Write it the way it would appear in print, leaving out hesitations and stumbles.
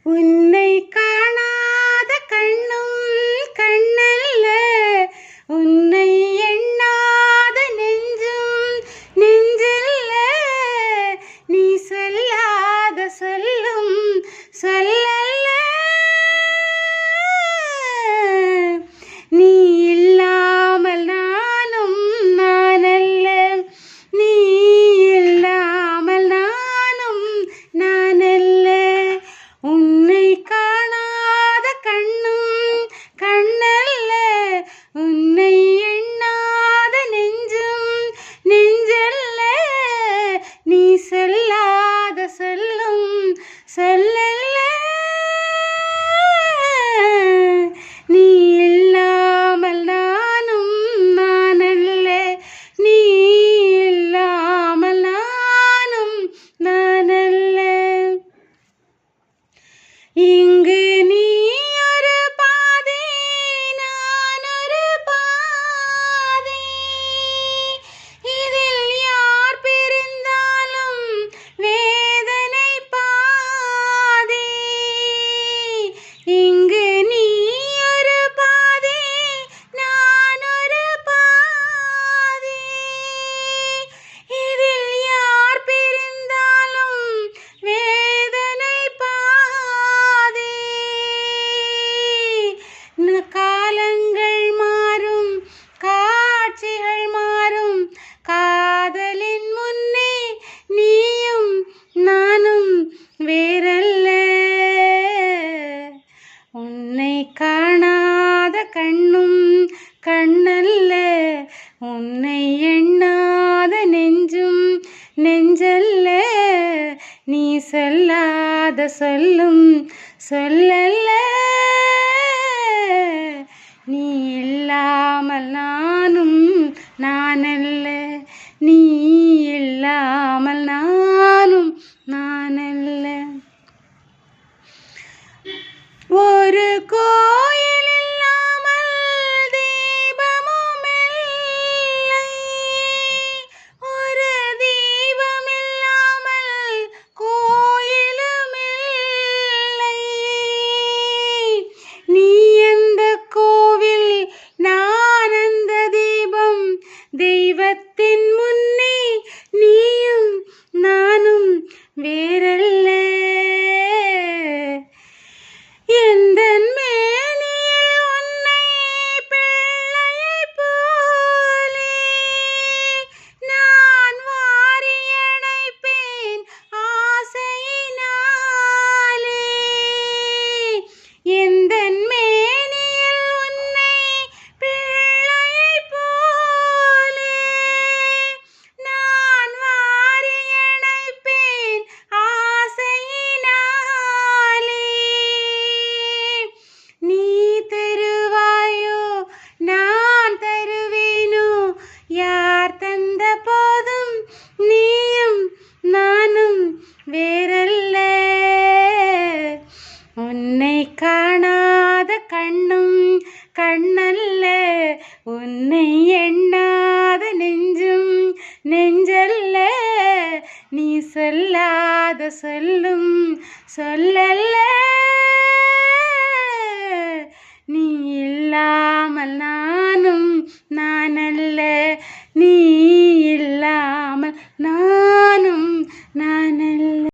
உன்னை காணாத கண்ணும் கண்ணல்ல, உன்னை எண்ணாத நெஞ்சும் நெஞ்சல்ல, நீ சொல்லாத சொல்லும் சொல்லல்ல, நீ இல்லாமல் நானும் நானல்ல, நீ இல்லாமல் நானும் நானல்ல. உன்னை காணாத கண்ணும் கண்ணல்ல, உன்னை எண்ணாத நெஞ்சும் நெஞ்சல்ல, நீ சொல்லாத சொல்லும் சொல்லல்ல, நீ இல்லாமல் நானும் நானல்ல, நீ இல்லாமல் நானும் நானல்ல. இங்கு நீ ஒரு பாதை, நான் ஒரு பாதை, இதில் யார் பிரிந்தாலும் வேதனை பாதி. இங்கு நீ ஒரு பாதை, நான் ஒரு பாதை, இதில் யார் பிரிந்தாலும் வேதனை பாதி. காலங்கள் மாறும், காட்சிகள் மாறும், காதலின் முன்னே நீயும் நானும் வேறல்ல. உன்னை காணாத கண்ணும் கண்ணல்ல, உன்னை எண்ணாத நெஞ்சும் நெஞ்சல்ல, நீ சொல்லாத சொல்லும் சொல்லல்ல, நீ இல்லாமல் நானும் நானல்ல, நீ இல்லாமல் நானும் நானல்ல. ஒரு கோயில் இல்லாமல் தீபமும் இல்லை, ஒரு தீபம் இல்லாமல் கோயிலும் இல்லை. நீ அந்த கோவில், நான் அந்த தீபம், தெய்வத்தின் முன்னே நீயும் நானும் வேறல்ல. எந்தன் மேனியில் உன்னை பிள்ளையைப் போலே நான் வாரி அணைப்பேன் ஆசையினாலே. எந்தன் மேனியில் உன்னை பிள்ளையைப் போலே நான் வாரி அணைப்பேன் ஆசையினாலே. நீ தருவாயோ நான் தருவேனோ, யார் தந்த போதும் நீயும் நானும் வேறல்ல. உன்னை காணாத கண்ணும் கண்ணல்ல, உன்னை எண்ணாத நெஞ்சும் நெஞ்சல்ல, நீ சொல்லாத சொல்லும் சொல்லல்ல.